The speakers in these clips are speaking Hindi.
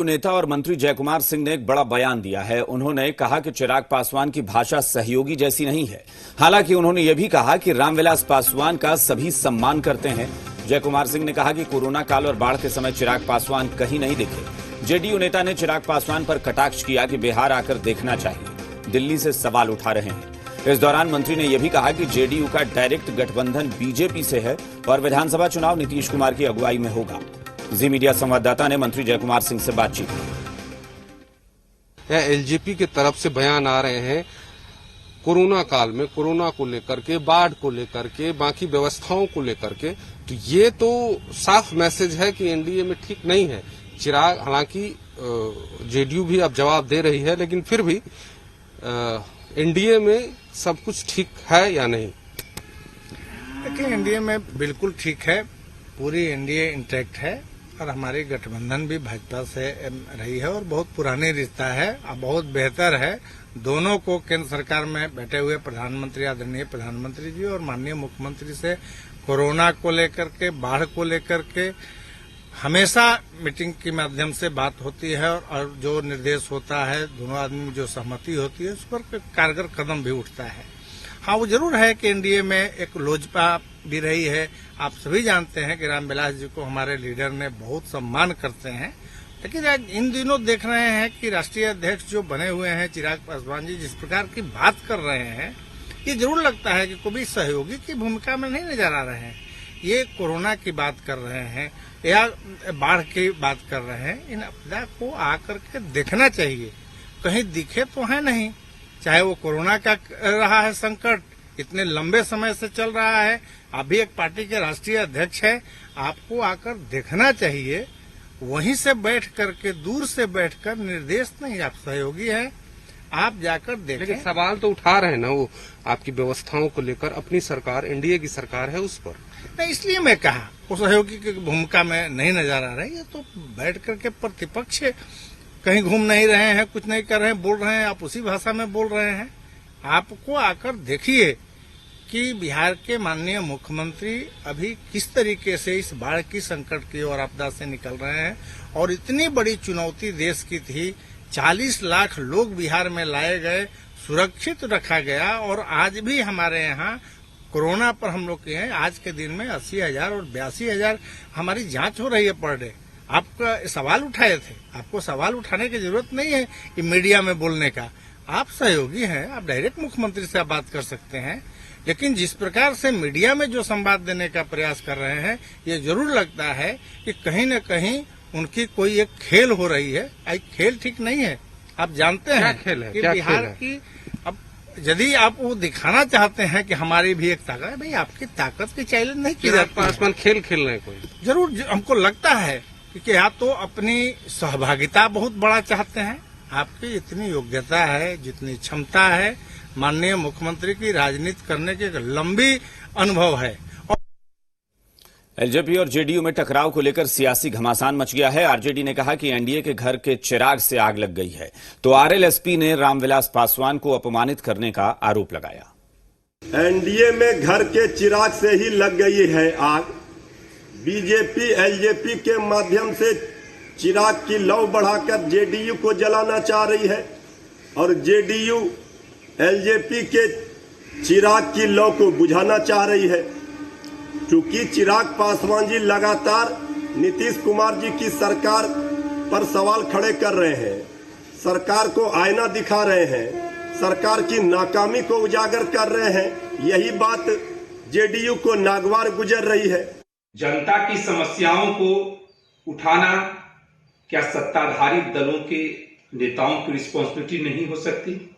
नेता और मंत्री जयकुमार सिंह ने एक बड़ा बयान दिया है। उन्होंने कहा कि चिराग पासवान की भाषा सहयोगी जैसी नहीं है। हालांकि उन्होंने यह भी कहा कि रामविलास पासवान का सभी सम्मान करते हैं। जयकुमार सिंह ने कहा कि कोरोना काल और बाढ़ के समय चिराग पासवान कहीं नहीं दिखे। जेडीयू नेता ने चिराग पासवान पर कटाक्ष किया कि बिहार आकर देखना चाहिए। दिल्ली से सवाल उठा रहे हैं। इस दौरान मंत्री ने यह भी कहा कि जेडीयू का डायरेक्ट गठबंधन बीजेपी से है और विधानसभा चुनाव नीतीश कुमार की अगुवाई में होगा। जी मीडिया संवाददाता ने मंत्री जयकुमार सिंह से बातचीत की। एलजेपी की तरफ से बयान आ रहे हैं कोरोना काल में, कोरोना को लेकर के, बाढ़ को लेकर के, बाकी व्यवस्थाओं को लेकर के, तो ये तो साफ मैसेज है कि एनडीए में ठीक नहीं है चिराग। हालांकि जेडीयू भी अब जवाब दे रही है, लेकिन फिर भी एनडीए में सब कुछ ठीक है या नहीं? देखिए, एनडीए में बिल्कुल ठीक है, पूरी एनडीए इंटैक्ट है और हमारी गठबंधन भी भाजपा से रही है और बहुत पुरानी रिश्ता है, बहुत बेहतर है। दोनों को केंद्र सरकार में बैठे हुए प्रधानमंत्री, आदरणीय प्रधानमंत्री जी और माननीय मुख्यमंत्री से कोरोना को लेकर के, बाढ़ को लेकर के हमेशा मीटिंग के माध्यम से बात होती है और जो निर्देश होता है, दोनों आदमी में जो सहमति होती है, उस पर कारगर कदम भी उठता है। हाँ, वो जरूर है कि एनडीए में एक लोजपा भी रही है। आप सभी जानते हैं कि रामविलास जी को हमारे लीडर ने बहुत सम्मान करते हैं, लेकिन इन दिनों देख रहे हैं कि राष्ट्रीय अध्यक्ष जो बने हुए हैं चिराग पासवान जी, जिस प्रकार की बात कर रहे हैं, ये जरूर लगता है कि कोई सहयोगी की भूमिका में नहीं नजर आ रहे हैं। ये कोरोना की बात कर रहे हैं या बाढ़ की बात कर रहे हैं। इन आपदा को आकर के देखना चाहिए, कहीं दिखे तो है नहीं। चाहे वो कोरोना का रहा है संकट, इतने लंबे समय से चल रहा है, आप भी एक पार्टी के राष्ट्रीय अध्यक्ष हैं, आपको आकर देखना चाहिए। वहीं से बैठ करके, दूर से बैठकर निर्देश नहीं, आप सहयोगी हैं, आप जाकर देखें। लेकिन सवाल तो उठा रहे हैं ना वो आपकी व्यवस्थाओं को लेकर, अपनी सरकार, एनडीए की सरकार है, उस पर नहीं। इसलिए मैं कहा वो सहयोगी की भूमिका में नहीं नजर आ रही है। तो बैठ करके प्रतिपक्ष कहीं घूम नहीं रहे हैं, कुछ नहीं कर रहे हैं, बोल रहे हैं, आप उसी भाषा में बोल रहे हैं। आपको आकर देखिए कि बिहार के माननीय मुख्यमंत्री अभी किस तरीके से इस बाढ़ की संकट की और आपदा से निकल रहे हैं। और इतनी बड़ी चुनौती देश की थी, 40 लाख लोग बिहार में लाए गए, सुरक्षित रखा गया और आज भी हमारे यहाँ कोरोना पर हम लोग के हैं, आज के दिन में 80,000 और 82,000 हमारी जांच हो रही है पर डे। आपका सवाल उठाए थे, आपको सवाल उठाने की जरूरत नहीं है कि मीडिया में बोलने का। आप सहयोगी हैं, आप डायरेक्ट मुख्यमंत्री से बात कर सकते हैं। लेकिन जिस प्रकार से मीडिया में जो संवाद देने का प्रयास कर रहे हैं, ये जरूर लगता है कि कहीं न कहीं उनकी कोई एक खेल हो रही है। खेल ठीक नहीं है। आप जानते हैं खेल है? कि बिहार की अब यदि आप वो दिखाना चाहते हैं कि हमारी भी एक ताकत है, भाई आपकी ताकत की चैलेंज नहीं की जाती। पासवान खेल खेल रहे हैं कोई? जरूर हमको लगता है कि या तो अपनी सहभागिता बहुत बड़ा चाहते हैं। आपकी इतनी योग्यता है, जितनी क्षमता है, माननीय मुख्यमंत्री की राजनीति करने के लंबी अनुभव है। एलजेपी और जेडीयू में टकराव को लेकर सियासी घमासान मच गया है। आरजेडी ने कहा कि एनडीए के घर के चिराग से आग लग गई है, तो आरएलएसपी ने रामविलास पासवान को अपमानित करने का आरोप लगाया। एनडीए में घर के चिराग से ही लग गई है आग। बीजेपी एलजेपी के माध्यम से चिराग की लौ बढ़ाकर जेडीयू को जलाना चाह रही है और जेडीयू एलजेपी के चिराग की लौ को बुझाना चाह रही है। क्योंकि चिराग पासवान जी लगातार नीतीश कुमार जी की सरकार पर सवाल खड़े कर रहे हैं, सरकार को आईना दिखा रहे हैं, सरकार की नाकामी को उजागर कर रहे हैं। यही बात जेडीयू को नागवार गुजर रही है। जनता की समस्याओं को उठाना क्या सत्ताधारी दलों के नेताओं की रिस्पॉन्सिबिलिटी नहीं हो सकती?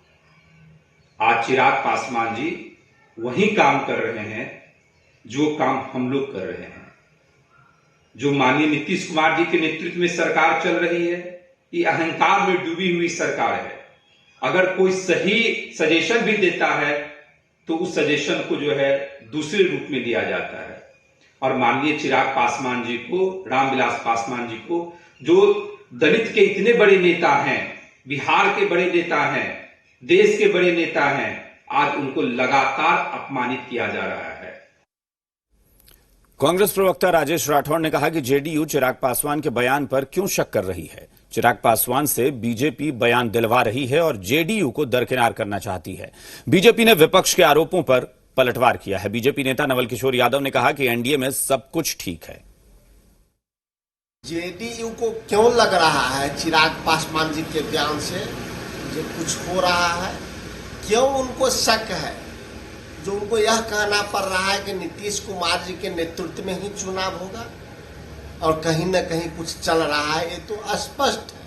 आज चिराग पासवान जी वही काम कर रहे हैं जो काम हम लोग कर रहे हैं। जो माननीय नीतीश कुमार जी के नेतृत्व में सरकार चल रही है, ये अहंकार में डूबी हुई सरकार है। अगर कोई सही सजेशन भी देता है तो उस सजेशन को जो है दूसरे रूप में दिया जाता है। और माननीय चिराग पासवान जी को, रामविलास पासवान जी को, जो दलित के इतने बड़े नेता हैं, बिहार के बड़े नेता हैं, देश के बड़े नेता हैं, आज उनको लगातार अपमानित किया जा रहा है। कांग्रेस प्रवक्ता राजेश राठौड़ ने कहा कि जेडीयू चिराग पासवान के बयान पर क्यों शक कर रही है। चिराग पासवान से बीजेपी बयान दिलवा रही है और जेडीयू को दरकिनार करना चाहती है। बीजेपी ने विपक्ष के आरोपों पर पलटवार किया है। बीजेपी नेता नवल किशोर यादव ने कहा कि एनडीए में सब कुछ ठीक है। जेडीयू को क्यों लग रहा है चिराग पासवान जी के बयान से जो कुछ हो रहा है, क्यों उनको शक है, जो उनको यह कहना पड़ रहा है कि नीतीश कुमार जी के नेतृत्व में ही चुनाव होगा और कहीं न कहीं कुछ चल रहा है, ये तो स्पष्ट है।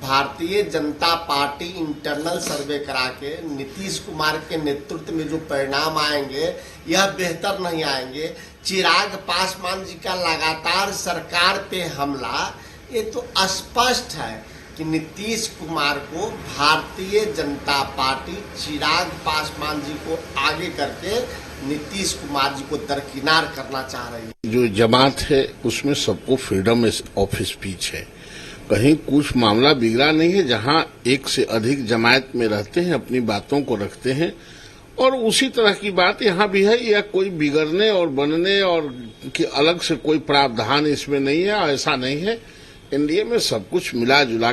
भारतीय जनता पार्टी इंटरनल सर्वे करा के नीतीश कुमार के नेतृत्व में जो परिणाम आएंगे यह बेहतर नहीं आएंगे। चिराग पासवान जी का लगातार सरकार पे हमला, ये तो स्पष्ट है कि नीतीश कुमार को भारतीय जनता पार्टी चिराग पासवान जी को आगे करके नीतीश कुमार जी को दरकिनार करना चाह रही है। जो जमात है उसमें सबको फ्रीडम ऑफ स्पीच है, कहीं कुछ मामला बिगड़ा नहीं है। जहां एक से अधिक जमात में रहते हैं, अपनी बातों को रखते हैं और उसी तरह की बात यहाँ भी है। या कोई बिगड़ने और बनने और कि अलग से कोई प्रावधान इसमें नहीं है, ऐसा नहीं है। एनडीए में सब कुछ मिला जुला के